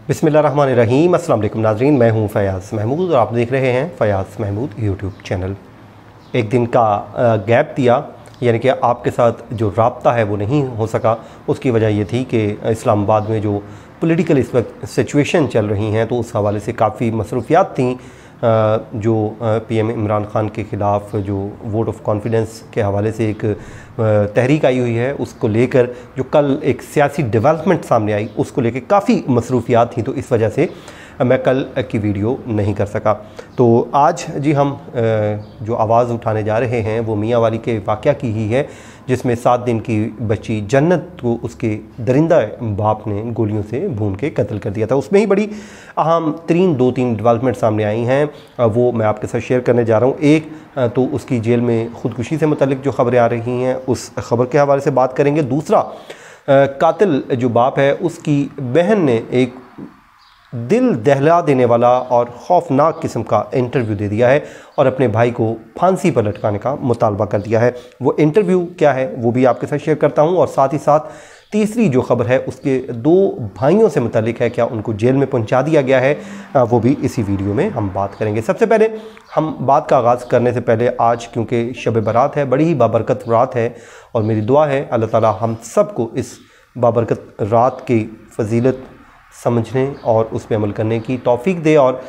बिस्मिल्लाहिर्रहमानिर्रहीम। अस्सलाम वालेकुम नाज़रीन, मैं हूं फ़याज़ महमूद और आप देख रहे हैं फ़याज़ महमूद यूट्यूब चैनल। एक दिन का गैप दिया, यानी कि आपके साथ जो राब्ता है वो नहीं हो सका। उसकी वजह ये थी कि इस्लामाबाद में जो पॉलिटिकल इस वक्त सिचुएशन चल रही हैं तो उस हवाले से काफ़ी मसरूफियात थी। जो पीएम इमरान ख़ान के ख़िलाफ़ जो वोट ऑफ कॉन्फिडेंस के हवाले से एक तहरीक आई हुई है, उसको लेकर जो कल एक सियासी डेवलपमेंट सामने आई उसको लेकर काफ़ी मसरूफियात थी, तो इस वजह से मैं कल की वीडियो नहीं कर सका। तो आज जी हम जो आवाज़ उठाने जा रहे हैं वो मियाँ वाली के वाक़या की ही है, जिसमें 7 दिन की बच्ची जन्नत को उसके दरिंदा बाप ने गोलियों से भून के कत्ल कर दिया था। उसमें ही बड़ी अहम तरीन 2-3 डेवलपमेंट सामने आई हैं, वो मैं आपके साथ शेयर करने जा रहा हूँ। एक तो उसकी जेल में ख़ुदकुशी से मुतल्लिक जो ख़बरें आ रही हैं उस ख़बर के हवाले से बात करेंगे। दूसरा, कातिल जो बाप है उसकी बहन ने एक दिल दहला देने वाला और खौफनाक किस्म का इंटरव्यू दे दिया है और अपने भाई को फांसी पर लटकाने का मुतालबा कर दिया है। वो इंटरव्यू क्या है वो भी आपके साथ शेयर करता हूँ, और साथ ही साथ तीसरी जो ख़बर है उसके 2 भाइयों से मुतालिक है, क्या उनको जेल में पहुंचा दिया गया है, वो भी इसी वीडियो में हम बात करेंगे। सबसे पहले हम बात का आगाज़ करने से पहले आज क्योंकि शब बारात है, बड़ी ही बाबरकत रात है, और मेरी दुआ है अल्लाह ताला हम सबको इस बाबरकत रात की फजीलत समझने और उस पर अमल करने की तौफीक दे। और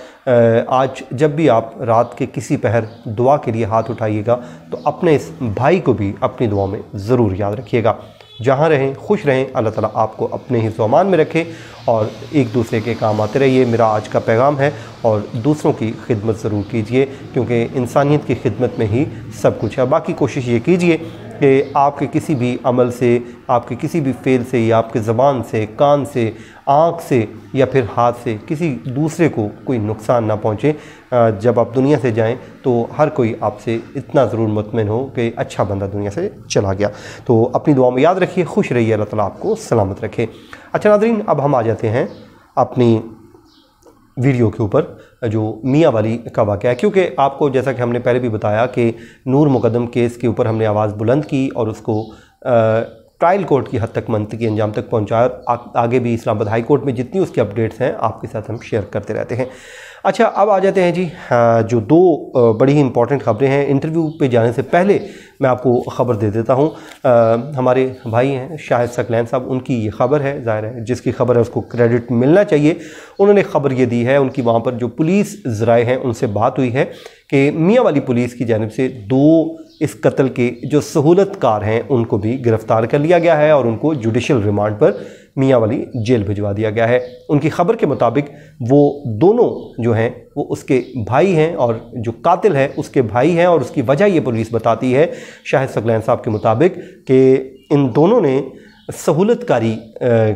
आज जब भी आप रात के किसी पहर दुआ के लिए हाथ उठाइएगा तो अपने इस भाई को भी अपनी दुआ में ज़रूर याद रखिएगा। जहाँ रहें खुश रहें, अल्लाह ताला आपको अपने हिफ्ज़ व अमान में रखे और एक दूसरे के काम आते रहिए, मेरा आज का पैगाम है। और दूसरों की खिदमत ज़रूर कीजिए, क्योंकि इंसानियत की खिदमत में ही सब कुछ है। बाकी कोशिश ये कीजिए कि आपके किसी भी अमल से, आपके किसी भी फ़ेल से, या आपके ज़बान से, कान से, आँख से या फिर हाथ से किसी दूसरे को कोई नुकसान ना पहुँचे। जब आप दुनिया से जाएं तो हर कोई आपसे इतना ज़रूर मुतमिन हो कि अच्छा बंदा दुनिया से चला गया। तो अपनी दुआ में याद रखिए, खुश रहिए, अल्लाह ताला आपको सलामत रखे। अच्छा नाज़रीन, अब हम आ जाते हैं अपनी वीडियो के ऊपर, जो मियाँ वाली का वाक़या है। क्योंकि आपको जैसा कि हमने पहले भी बताया कि नूर मुकदम केस के ऊपर हमने आवाज़ बुलंद की और उसको ट्रायल कोर्ट की हद तक मंतकी अंजाम तक पहुँचाया। आगे भी इस्लामाबाद हाई कोर्ट में जितनी उसकी अपडेट्स हैं आपके साथ हम शेयर करते रहते हैं। अच्छा, अब आ जाते हैं जी जो 2 बड़ी ही इंपॉर्टेंट ख़बरें हैं। इंटरव्यू पे जाने से पहले मैं आपको ख़बर दे देता हूँ। हमारे भाई हैं शाहिद सकलैन साहब, उनकी ये ख़बर है, ज़ाहिर है जिसकी ख़बर है उसको क्रेडिट मिलना चाहिए। उन्होंने ख़बर ये दी है, उनकी वहाँ पर जो पुलिस ज़राए हैं उनसे बात हुई है कि मियाँ वाली पुलिस की जानिब से 2 इस कत्ल के जो सहूलतकार हैं उनको भी गिरफ़्तार कर लिया गया है और उनको जुडिशल रिमांड पर मियाँ वाली जेल भिजवा दिया गया है। उनकी ख़बर के मुताबिक वो दोनों जो हैं वो उसके भाई हैं और जो कातिल है उसके भाई हैं, और उसकी वजह ये पुलिस बताती है शाहिद सकलैन साहब के मुताबिक कि इन दोनों ने सहूलतकारी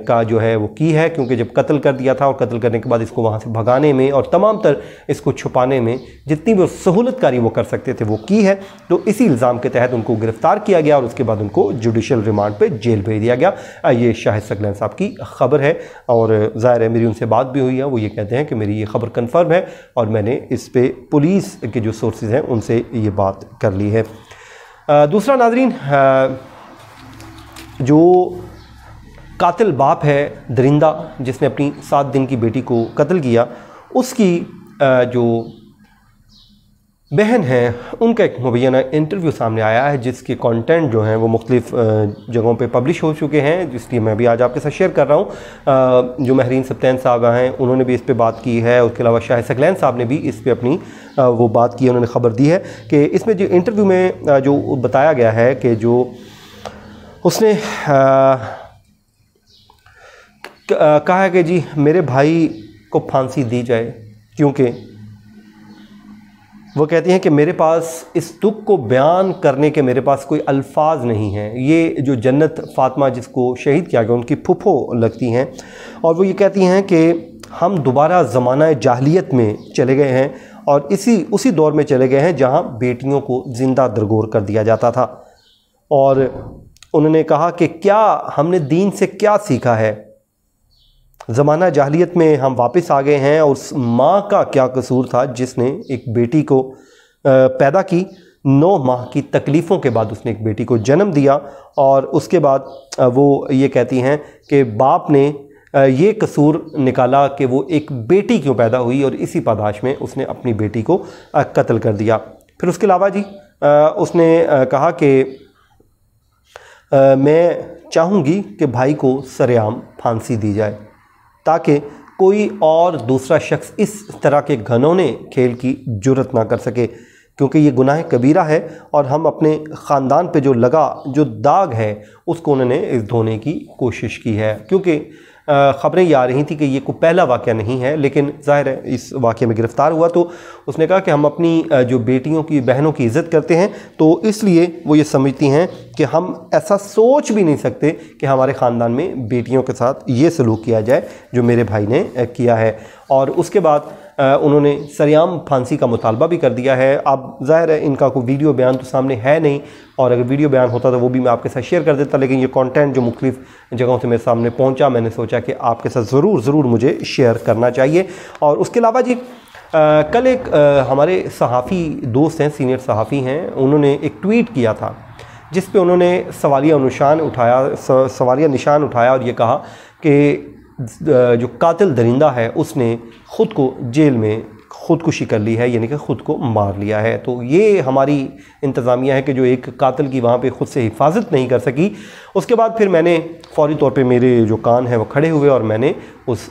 का जो है वो की है, क्योंकि जब कत्ल कर दिया था और कत्ल करने के बाद इसको वहाँ से भगाने में और तमाम तर इसको छुपाने में जितनी भी सहूलतकारी वो कर सकते थे वो की है। तो इसी इल्ज़ाम के तहत उनको गिरफ़्तार किया गया और उसके बाद उनको जुडिशल रिमांड पे जेल भेज दिया गया। ये शाहिद सकलैन साहब की ख़बर है, और ज़ाहिर है मेरी उनसे बात भी हुई है, वो ये कहते हैं कि मेरी ये ख़बर कन्फर्म है और मैंने इस पर पुलिस के जो सोर्सेज हैं उनसे ये बात कर ली है। दूसरा नाज़रीन, जो कातिल बाप है दरिंदा जिसने अपनी 7 दिन की बेटी को कत्ल किया, उसकी जो बहन है उनका एक मुबैना इंटरव्यू सामने आया है, जिसके कंटेंट जो हैं वो मुख्तलिफ़ जगहों पे पब्लिश हो चुके हैं, जिसलिए मैं भी आज आपके साथ शेयर कर रहा हूँ। जो महरीन सब्तैन साहब हैं उन्होंने भी इस पे बात की है, उसके अलावा शाहिद सकलैन साहब ने भी इस पे अपनी वो बात की है। उन्होंने ख़बर दी है कि इसमें जो इंटरव्यू में जो बताया गया है कि जो उसने कहा है कि जी मेरे भाई को फांसी दी जाए, क्योंकि वो कहती हैं कि मेरे पास इस दुख को बयान करने के मेरे पास कोई अल्फाज नहीं हैं। ये जो जन्नत फ़ातिमा जिसको शहीद किया गया उनकी फुफो लगती हैं, और वो ये कहती हैं कि हम दोबारा ज़माना जाहलियत में चले गए हैं और उसी दौर में चले गए हैं जहाँ बेटियों को ज़िंदा दरगोर कर दिया जाता था। और उन्होंने कहा कि क्या हमने दीन से क्या सीखा है, ज़माना जाहलियत में हम वापस आ गए हैं, और उस माँ का क्या कसूर था जिसने एक बेटी को पैदा की, 9 माह की तकलीफ़ों के बाद उसने एक बेटी को जन्म दिया। और उसके बाद वो ये कहती हैं कि बाप ने یہ قصور نکالا کہ وہ ایک بیٹی کیوں پیدا ہوئی اور اسی پاداش میں اس نے اپنی بیٹی کو قتل کر دیا۔ پھر اس کے علاوہ جی اس نے کہا کہ میں چاہوں گی کہ بھائی کو سرعام پھانسی دی جائے تاکہ کوئی اور دوسرا شخص اس طرح کے گھنونے کھیل کی جرت نہ کر سکے، کیونکہ یہ گناہ کبیرہ ہے اور ہم اپنے خاندان پہ جو لگا جو داغ ہے اس کو انہوں نے دھونے کی کوشش کی ہے۔ کیونکہ خبریں یہ آ رہی تھیں کہ یہ کوئی پہلا واقعہ نہیں ہے، لیکن ظاہر ہے اس واقعے میں گرفتار ہوا تو اس نے کہا کہ ہم اپنی جو بیٹیوں کی بہنوں کی عزت کرتے ہیں، تو اس لیے وہ یہ سمجھتی ہیں کہ ہم ایسا سوچ بھی نہیں سکتے کہ ہمارے خاندان میں بیٹیوں کے ساتھ یہ سلوک کیا جائے جو میرے بھائی نے کیا ہے۔ اور اس کے بعد انہوں نے سرعام پھانسی کا مطالبہ بھی کر دیا ہے۔ اب ظاہر ہے ان کا کوئی ویڈیو بیان تو سامنے ہے نہیں، اور اگر ویڈیو بیان ہوتا تو وہ بھی میں آپ کے ساتھ شیئر کر دیتا، لیکن یہ کانٹینٹ جو مختلف جگہوں سے میرے سامنے پہنچا، میں نے سوچا کہ آپ کے ساتھ ضرور مجھے شیئر کرنا چاہیے۔ اور اس کے علاوہ جی کل ایک ہمارے صحافی دوست ہیں، سینئر صحافی ہیں، انہوں نے ایک ٹویٹ کیا تھا جس پہ انہوں نے سوالیہ نشان اٹھایا اور یہ کہا کہ جو قاتل درندہ ہے اس نے خود کو جیل میں خودکشی کر لی ہے، یعنی کہ خود کو مار لیا ہے۔ تو یہ ہماری انتظامیہ ہے کہ جو ایک قاتل کی وہاں پہ خود سے حفاظت نہیں کر سکی۔ اس کے بعد پھر میں نے فوری طور پہ میرے جو کان ہیں وہ کھڑے ہوئے اور میں نے اس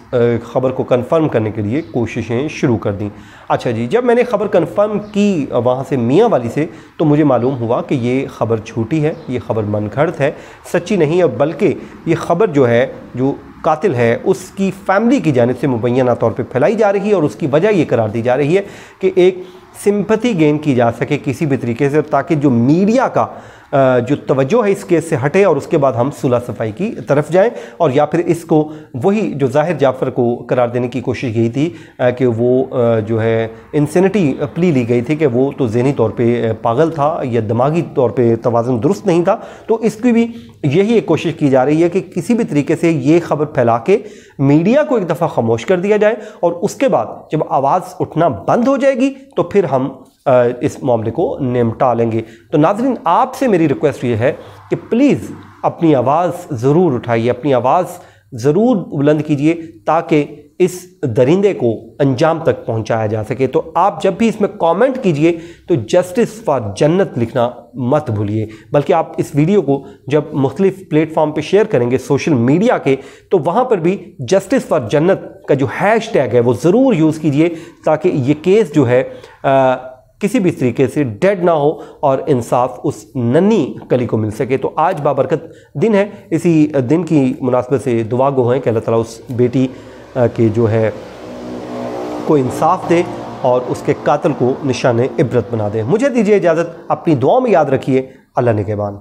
خبر کو کنفرم کرنے کے لیے کوششیں شروع کر دیں۔ اچھا جی، جب میں نے خبر کنفرم کی وہاں سے میاں والی سے، تو مجھے معلوم ہوا کہ یہ خبر جھوٹی ہے، یہ خبر من گھڑت ہے، سچی نہیں ہے، بلکہ یہ خبر جو ہے جو قاتل ہے اس کی فیملی کی جانب سے مبینہ طور پہ پھیلائی جا رہی ہے، اور اس کی وجہ یہ قرار دی جا رہی ہے کہ ایک سمپتھی گین کی جا سکے کسی بھی طریقے سے، تاکہ جو میڈیا کا جو توجہ ہے اس کیس سے ہٹے اور اس کے بعد ہم صلح صفائی کی طرف جائیں، اور یا پھر اس کو وہی جو ظاہر جعفر کو قرار دینے کی کوشش یہی تھی کہ وہ جو ہے انسینٹی پلی لی گئی تھی کہ وہ تو ذہنی طور پہ پاگل تھا یا دماغی طور پہ توازن درست نہیں تھا، تو اس کی بھی یہی ایک کوشش کی جا رہی ہے کہ کسی بھی طریقے سے یہ خبر پھیلا کے میڈیا کو ایک دفعہ خاموش کر دیا جائے، اور اس کے بعد جب آواز اٹھنا بند ہو جائے گی تو پھر ہم اس معاملے کو نمٹا لیں گے۔ تو ناظرین، آپ سے میری ریکویسٹ یہ ہے کہ پلیز اپنی آواز ضرور اٹھائیے، اپنی آواز ضرور بلند کیجئے تاکہ اس درندے کو انجام تک پہنچایا جا سکے۔ تو آپ جب بھی اس میں کامنٹ کیجئے تو جسٹس فار جنت لکھنا مت بھولیے، بلکہ آپ اس ویڈیو کو جب مختلف پلیٹ فارم پہ شیئر کریں گے سوشل میڈیا کے، تو وہاں پر بھی جسٹس فار جنت کا جو ہیش ٹیگ ہے وہ ضرور یوز کیجئے تاکہ یہ کیس جو ہے کسی بھی طریقے سے ڈیڈ نہ ہو اور انصاف اس ننھی کلی کو مل سکے۔ تو آج بابرکت دن ہے، اسی دن کی مناسبت سے دعا گو ہیں کہ اللہ تعالیٰ اس بیٹی کے جو ہے کو انصاف دے اور اس کے قاتل کو نشان عبرت بنا دے۔ مجھے دیجیے اجازت، اپنی دعاؤں میں یاد رکھیے۔ اللہ نگہبان۔